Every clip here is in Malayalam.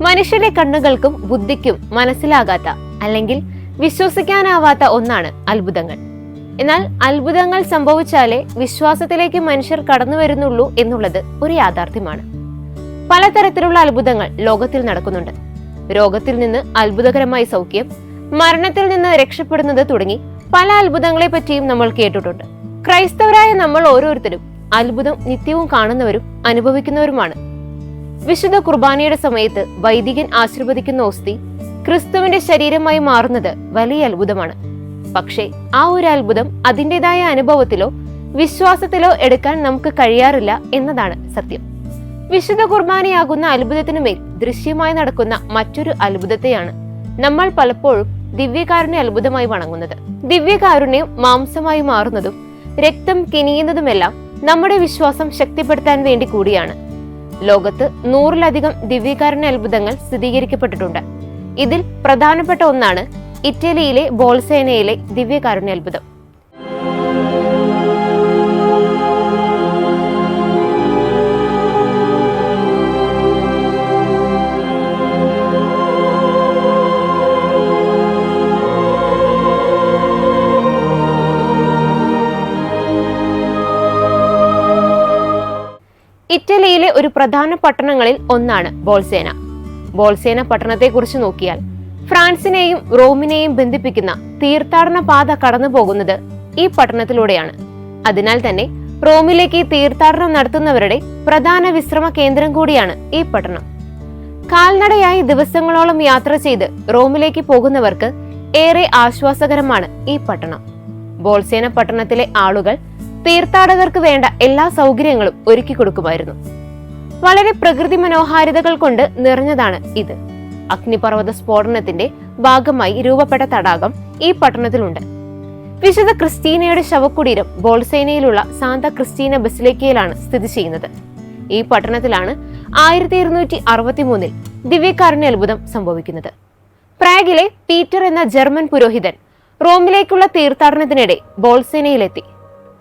മനുഷ്യരുടെ കണ്ണുകൾക്കും ബുദ്ധിക്കും മനസ്സിലാകാത്ത അല്ലെങ്കിൽ വിശ്വസിക്കാനാവാത്ത ഒന്നാണ് അത്ഭുതങ്ങൾ. എന്നാൽ അത്ഭുതങ്ങൾ സംഭവിച്ചാലേ വിശ്വാസത്തിലേക്ക് മനുഷ്യർ കടന്നു വരുന്നുള്ളൂ എന്നുള്ളത് ഒരു യാഥാർത്ഥ്യമാണ്. പലതരത്തിലുള്ള അത്ഭുതങ്ങൾ ലോകത്തിൽ നടക്കുന്നുണ്ട്. രോഗത്തിൽ നിന്ന് അത്ഭുതകരമായി സൗഖ്യം, മരണത്തിൽ നിന്ന് രക്ഷപ്പെടുന്നത് തുടങ്ങി പല അത്ഭുതങ്ങളെ പറ്റിയും നമ്മൾ കേട്ടിട്ടുണ്ട്. ക്രൈസ്തവരായ നമ്മൾ ഓരോരുത്തരും അത്ഭുതം നിത്യവും കാണുന്നവരും അനുഭവിക്കുന്നവരുമാണ്. വിശുദ്ധ കുർബാനയുടെ സമയത്ത് വൈദികൻ ആശീർവദിക്കുന്ന ഓസ്തി ക്രിസ്തുവിന്റെ ശരീരമായി മാറുന്നത് വലിയ അത്ഭുതമാണ്. പക്ഷേ ആ ഒരു അത്ഭുതം അതിൻ്റെതായ അനുഭവത്തിലോ വിശ്വാസത്തിലോ എടുക്കാൻ നമുക്ക് കഴിയാറില്ല എന്നതാണ് സത്യം. വിശുദ്ധ കുർബാനയാകുന്ന അത്ഭുതത്തിനുമേൽ ദൃശ്യമായി നടക്കുന്ന മറ്റൊരു അത്ഭുതത്തെയാണ് നമ്മൾ പലപ്പോഴും ദിവ്യകാരുണ്യ അത്ഭുതമായി വണങ്ങുന്നത്. ദിവ്യകാരുണ്യം മാംസമായി മാറുന്നതും രക്തം കിനിയുന്നതുമെല്ലാം നമ്മുടെ വിശ്വാസം ശക്തിപ്പെടുത്താൻ വേണ്ടി കൂടിയാണ്. ലോകത്ത് 100-ലധികം ദിവ്യകാരുണ്യ അത്ഭുതങ്ങൾ സ്ഥിരീകരിക്കപ്പെട്ടിട്ടുണ്ട്. ഇതിൽ പ്രധാനപ്പെട്ട ഒന്നാണ് ഇറ്റലിയിലെ ബോൾസേനയിലെ ദിവ്യകാരുണ്യ അത്ഭുതം. ഇറ്റലിയിലെ ഒരു പ്രധാന പട്ടണങ്ങളിൽ ഒന്നാണ് ബോൾസേന. ബോൾസേന പട്ടണത്തെ കുറിച്ച് നോക്കിയാൽ ഫ്രാൻസിനെയും റോമിനെയും ബന്ധിപ്പിക്കുന്ന തീർത്ഥാടന പാത കടന്നു പോകുന്നത് ഈ പട്ടണത്തിലൂടെയാണ്. അതിനാൽ തന്നെ റോമിലേക്ക് തീർത്ഥാടനം നടത്തുന്നവരുടെ പ്രധാന വിശ്രമ കേന്ദ്രം കൂടിയാണ് ഈ പട്ടണം. കാൽനടയായി ദിവസങ്ങളോളം യാത്ര ചെയ്ത് റോമിലേക്ക് പോകുന്നവർക്ക് ഏറെ ആശ്വാസകരമാണ് ഈ പട്ടണം. ബോൾസേന പട്ടണത്തിലെ ആളുകൾ തീർത്ഥാടകർക്ക് വേണ്ട എല്ലാ സൗകര്യങ്ങളും ഒരുക്കി കൊടുക്കുമായിരുന്നു. വളരെ പ്രകൃതി മനോഹാരിതകൾ കൊണ്ട് നിറഞ്ഞതാണ് ഇത്. അഗ്നിപർവ്വത സ്ഫോടനത്തിന്റെ ഭാഗമായി രൂപപ്പെട്ട തടാകം ഈ പട്ടണത്തിലുണ്ട്. വിശുദ്ധ ക്രിസ്റ്റീനയുടെ ശവകുടീരം ബോൾസേനയിലുള്ള സാന്താ ക്രിസ്റ്റീന ബസിലിക്കയിലാണ് സ്ഥിതി ചെയ്യുന്നത്. ഈ പട്ടണത്തിലാണ് 1263 ദിവ്യകാരുണ്യ അത്ഭുതം സംഭവിക്കുന്നത്. പ്രാഗിലെ പീറ്റർ എന്ന ജർമ്മൻ പുരോഹിതൻ റോമിലേക്കുള്ള തീർത്ഥാടനത്തിനിടെ ബോൾസേനയിലെത്തി.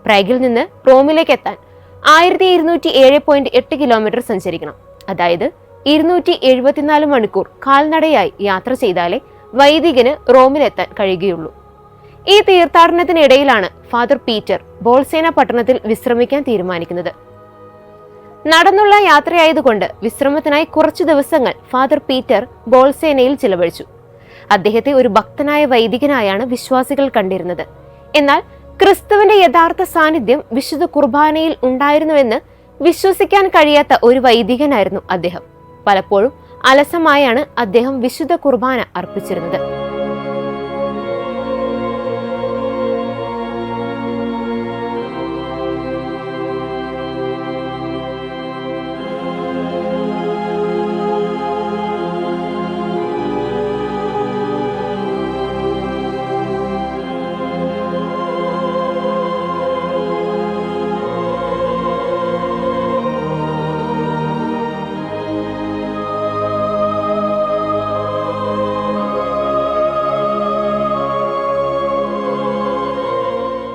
പ്രാഗിൽ നിന്ന് റോമിലേക്ക് എത്താൻ 1207.8 കിലോമീറ്റർ സഞ്ചരിക്കണം. അതായത് 274 മണിക്കൂർ കാൽനടയായി യാത്ര ചെയ്താലേ വൈദികന് റോമിലെത്താൻ കഴിയുകയുള്ളൂ. ഈ തീർത്ഥാടനത്തിനിടയിലാണ് ഫാദർ പീറ്റർ ബോൾസേന പട്ടണത്തിൽ വിശ്രമിക്കാൻ തീരുമാനിക്കുന്നത്. നടന്നുള്ള യാത്രയായതുകൊണ്ട് വിശ്രമത്തിനായി കുറച്ചു ദിവസങ്ങൾ ഫാദർ പീറ്റർ ബോൾസേനയിൽ ചിലവഴിച്ചു. അദ്ദേഹത്തെ ഒരു ഭക്തനായ വൈദികനായാണ് വിശ്വാസികൾ കണ്ടിരുന്നത്. എന്നാൽ ക്രിസ്തുവിന്റെ യഥാർത്ഥ സാന്നിധ്യം വിശുദ്ധ കുർബാനയിൽ ഉണ്ടായിരുന്നുവെന്ന് വിശ്വസിക്കാൻ കഴിയാത്ത ഒരു വൈദികനായിരുന്നു അദ്ദേഹം. പലപ്പോഴും അലസമായാണ് അദ്ദേഹം വിശുദ്ധ കുർബാന അർപ്പിച്ചിരുന്നത്.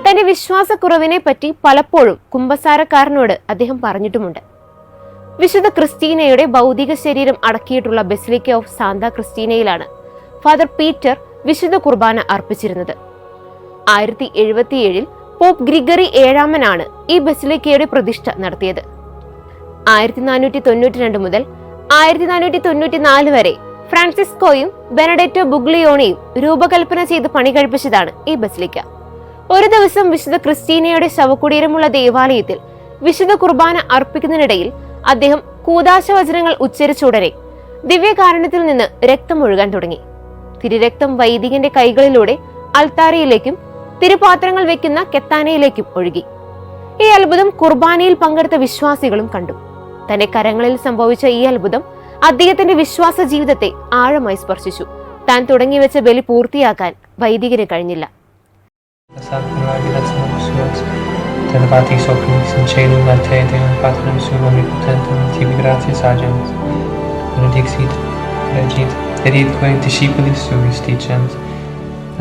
തന്റെ വിശ്വാസക്കുറവിനെ പറ്റി പലപ്പോഴും കുമ്പസാരക്കാരനോട് അദ്ദേഹം പറഞ്ഞിട്ടുമുണ്ട്. വിശുദ്ധ ക്രിസ്റ്റീനയുടെ ഭൗതിക ശരീരം അടക്കിയിട്ടുള്ള ബസിലിക്ക ഓഫ് സാന്താ ക്രിസ്റ്റീനയിലാണ് ഫാദർ പീറ്റർ വിശുദ്ധ കുർബാന അർപ്പിച്ചിരുന്നത്. 1077 പോപ്പ് ഗ്രിഗറി 7 ഈ ബസിലിക്കയുടെ പ്രതിഷ്ഠ നടത്തിയത്. 1492 മുതൽ 1494 വരെ ഫ്രാൻസിസ്കോയും ബെനഡെറ്റോ ബുഗ്ലിയോണിയും രൂപകൽപ്പന ചെയ്ത് പണി കഴിപ്പിച്ചതാണ് ഈ ബസിലിക്ക. ഒരു ദിവസം വിശുദ്ധ ക്രിസ്റ്റീനയുടെ ശവകുടീരമുള്ള ദേവാലയത്തിൽ വിശുദ്ധ കുർബാന അർപ്പിക്കുന്നതിനിടയിൽ അദ്ദേഹം കൂദാശവചനങ്ങൾ ഉച്ചരിച്ചുടനെ ദിവ്യകാരുണ്യത്തിൽ നിന്ന് രക്തം ഒഴുകാൻ തുടങ്ങി. തിരുരക്തം വൈദികന്റെ കൈകളിലൂടെ അൽത്താരയിലേക്കും തിരുപാത്രങ്ങൾ വെക്കുന്ന കെത്താനയിലേക്കും ഒഴുകി. ഈ അത്ഭുതം കുർബാനയിൽ പങ്കെടുത്ത വിശ്വാസികളും കണ്ടു. തന്റെ കരങ്ങളിൽ സംഭവിച്ച ഈ അത്ഭുതം അദ്ദേഹത്തിന്റെ വിശ്വാസ ജീവിതത്തെ ആഴമായി സ്പർശിച്ചു. താൻ തുടങ്ങിവെച്ച ബലി പൂർത്തിയാക്കാൻ വൈദികന് കഴിഞ്ഞില്ല.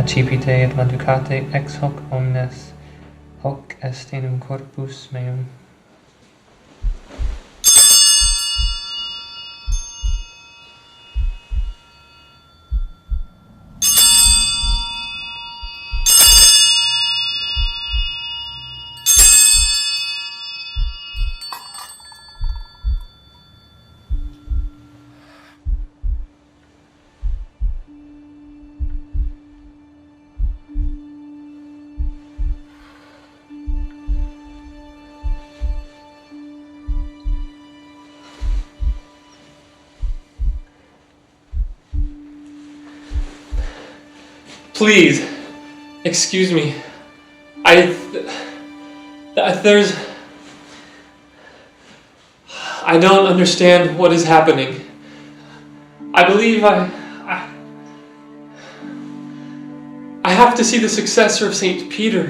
Accipite et manducate ex hoc omnes, hoc est in corpus meum. Please, excuse me. I don't understand what is happening. I believe I have to see the successor of St. Peter.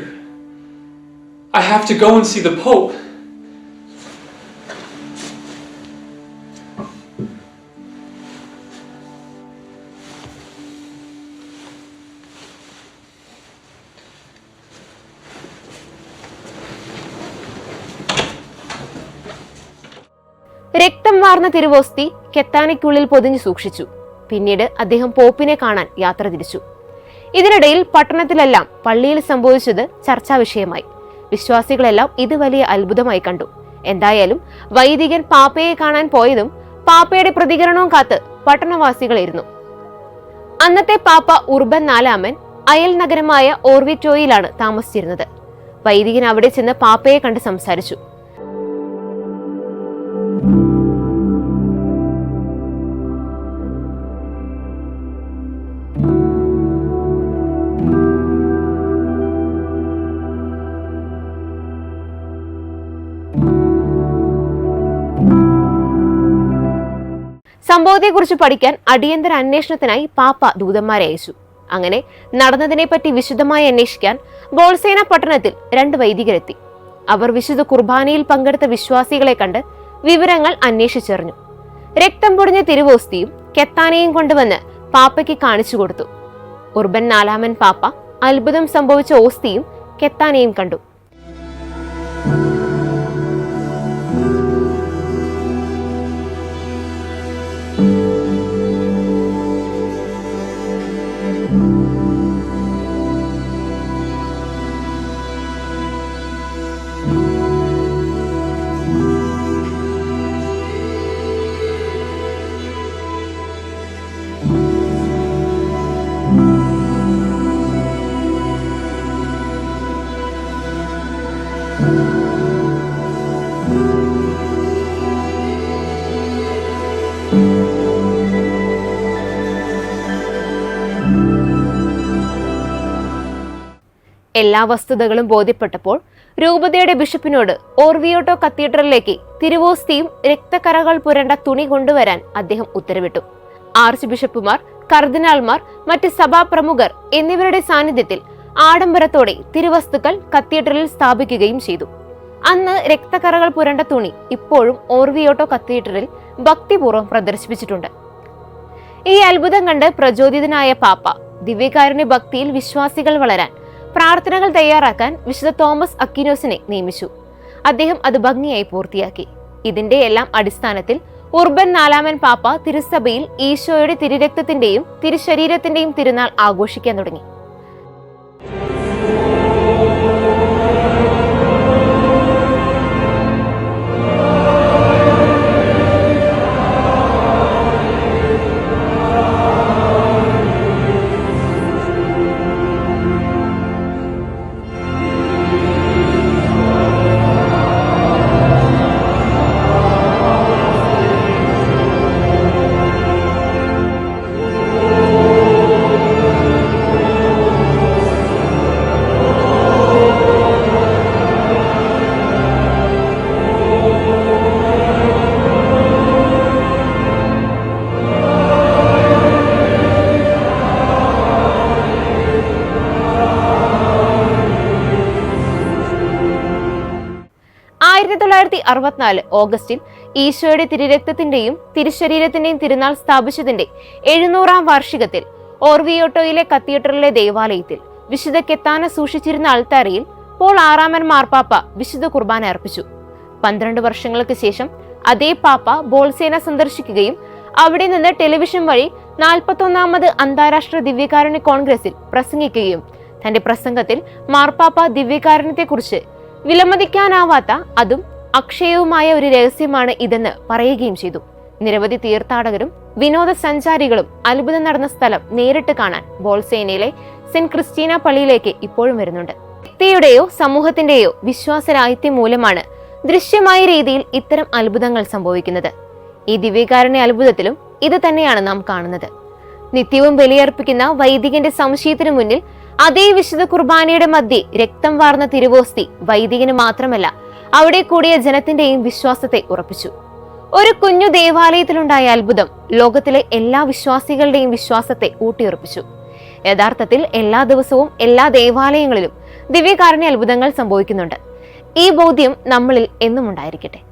I have to go and see the Pope. രക്തം വാർന്ന തിരുവോസ്തി കെത്താനയ്ക്കുള്ളിൽ പൊതിഞ്ഞു സൂക്ഷിച്ചു. പിന്നീട് അദ്ദേഹം പോപ്പിനെ കാണാൻ യാത്ര തിരിച്ചു. ഇതിനിടയിൽ പട്ടണത്തിലെല്ലാം പള്ളിയിൽ സംഭവിച്ചത് ചർച്ചാ വിഷയമായി. വിശ്വാസികളെല്ലാം ഇത് വലിയ അത്ഭുതമായി കണ്ടു. എന്തായാലും വൈദികൻ പാപ്പയെ കാണാൻ പോയതും പാപ്പയുടെ പ്രതികരണവും കാത്ത് പട്ടണവാസികളായിരുന്നു. അന്നത്തെ പാപ്പ ഉർബൻ 4 അയൽ നഗരമായ ഓർവിറ്റോയിലാണ് താമസിച്ചിരുന്നത്. വൈദികൻ അവിടെ ചെന്ന് പാപ്പയെ കണ്ട് സംസാരിച്ചു. സംഭവത്തെക്കുറിച്ച് പഠിക്കാൻ അടിയന്തര അന്വേഷണത്തിനായി പാപ്പ ദൂതന്മാരെ അയച്ചു. അങ്ങനെ നടന്നതിനെപ്പറ്റി വിശദമായി അന്വേഷിക്കാൻ ബോൾസേന പട്ടണത്തിൽ 2 വൈദികരെത്തി. അവർ വിശുദ്ധ കുർബാനയിൽ പങ്കെടുത്ത വിശ്വാസികളെ കണ്ട് വിവരങ്ങൾ അന്വേഷിച്ചറിഞ്ഞു. രക്തം പൊടിഞ്ഞ തിരുവോസ്തിയും കെത്താനയും കൊണ്ടുവന്ന് പാപ്പയ്ക്ക് കാണിച്ചു കൊടുത്തു. ഉർബൻ 4 പാപ്പ അത്ഭുതം സംഭവിച്ച ഓസ്തിയും കെത്താനയും കണ്ടു. എല്ലാ വസ്തുതകളും ബോധ്യപ്പെട്ടപ്പോൾ രൂപതയുടെ ബിഷപ്പിനോട് ഓർവിയോട്ടോ കത്തീഡ്രലിലേക്ക് തിരുവോസ്തിയും രക്തക്കറകൾ പുരണ്ട തുണി കൊണ്ടുവരാൻ അദ്ദേഹം ഉത്തരവിട്ടു. ആർച്ച് ബിഷപ്പുമാർ, കർദിനാൾമാർ, മറ്റ് സഭാപ്രമുഖർ എന്നിവരുടെ സാന്നിധ്യത്തിൽ ആഡംബരത്തോടെ തിരുവസ്തുക്കൾ കത്തീഡ്രലിൽ സ്ഥാപിക്കുകയും ചെയ്തു. അന്ന് രക്തക്കറകൾ പുരണ്ട തുണി ഇപ്പോഴും ഓർവിയോട്ടോ കത്തീഡ്രലിൽ ഭക്തിപൂർവ്വം പ്രദർശിപ്പിച്ചിട്ടുണ്ട്. ഈ അത്ഭുതം കണ്ട് പ്രചോദിതനായ പാപ്പ ദിവ്യകാരുണ്യ ഭക്തിയിൽ വിശ്വാസികൾ വളരാൻ പ്രാർത്ഥനകൾ തയ്യാറാക്കാൻ വിശുദ്ധ തോമസ് അക്വിനോസിനെ നിയമിച്ചു. അദ്ദേഹം അത് ഭംഗിയായി പൂർത്തിയാക്കി. ഇതിന്റെ എല്ലാം അടിസ്ഥാനത്തിൽ ഉർബൻ 4 പാപ്പ തിരുസഭയിൽ ഈശോയുടെ തിരുരക്തത്തിന്റെയും തിരുശരീരത്തിന്റെയും തിരുനാൾ ആഘോഷിക്കാൻ തുടങ്ങി. ഓഗസ്റ്റിൽ ഈശോയുടെ തിരുരക്തത്തിന്റെയും തിരുശരീരത്തിന്റെയും തിരുനാൾ സ്ഥാപിച്ചതിന്റെ 700-ാം വാർഷികത്തിൽ ഓർവിയോട്ടോയിലെ കത്തീഡ്രലിലെ ദേവാലയത്തിൽ വിശുദ്ധ കെത്താന സൂക്ഷിച്ചിരുന്ന അൾത്താരയിൽ പോൾ 6 മാർപ്പാപ്പ വിശുദ്ധ കുർബാന അർപ്പിച്ചു. 12 വർഷങ്ങൾക്ക് ശേഷം അതേ പാപ്പ ബോൾസേന സന്ദർശിക്കുകയും അവിടെ നിന്ന് ടെലിവിഷൻ വഴി 41ാമത് അന്താരാഷ്ട്ര ദിവ്യകാരുണ്യ കോൺഗ്രസിൽ പ്രസംഗിക്കുകയും തന്റെ പ്രസംഗത്തിൽ മാർപ്പാപ്പ ദിവ്യകാരുണ്യത്തെക്കുറിച്ച് വിലമതിക്കാനാവാത്ത അതും അക്ഷയവുമായ ഒരു രഹസ്യമാണ് ഇതെന്ന് പറയുകയും ചെയ്തു. നിരവധി തീർത്ഥാടകരും വിനോദസഞ്ചാരികളും അത്ഭുതം നടന്ന സ്ഥലം നേരിട്ട് കാണാൻ ബോൾസേനയിലെ സെന്റ് ക്രിസ്റ്റീന പള്ളിയിലേക്ക് ഇപ്പോഴും വരുന്നുണ്ട്. വ്യക്തിയുടെയോ സമൂഹത്തിന്റെയോ വിശ്വാസരാഹിത്യം മൂലമാണ് ദൃശ്യമായ രീതിയിൽ ഇത്തരം അത്ഭുതങ്ങൾ സംഭവിക്കുന്നത്. ഈ ദിവ്യകാരുണ്യ അത്ഭുതത്തിലും ഇത് തന്നെയാണ് നാം കാണുന്നത്. നിത്യവും ബലിയർപ്പിക്കുന്ന വൈദികന്റെ സംശയത്തിനു മുന്നിൽ അതേ വിശുദ്ധ കുർബാനയുടെ മധ്യേ രക്തം വാർന്ന തിരുവോസ്തി വൈദികന് മാത്രമല്ല അവിടെ കൂടിയ ജനത്തിന്റെയും വിശ്വാസത്തെ ഉറപ്പിച്ചു. ഒരു കുഞ്ഞു ദേവാലയത്തിലുണ്ടായ അത്ഭുതം ലോകത്തിലെ എല്ലാ വിശ്വാസികളുടെയും വിശ്വാസത്തെ ഊട്ടിയുറപ്പിച്ചു. യഥാർത്ഥത്തിൽ എല്ലാ ദിവസവും എല്ലാ ദേവാലയങ്ങളിലും ദിവ്യകാരുണ്യ അത്ഭുതങ്ങൾ സംഭവിക്കുന്നുണ്ട്. ഈ ബോധ്യം നമ്മളിൽ എന്നും ഉണ്ടായിരിക്കട്ടെ.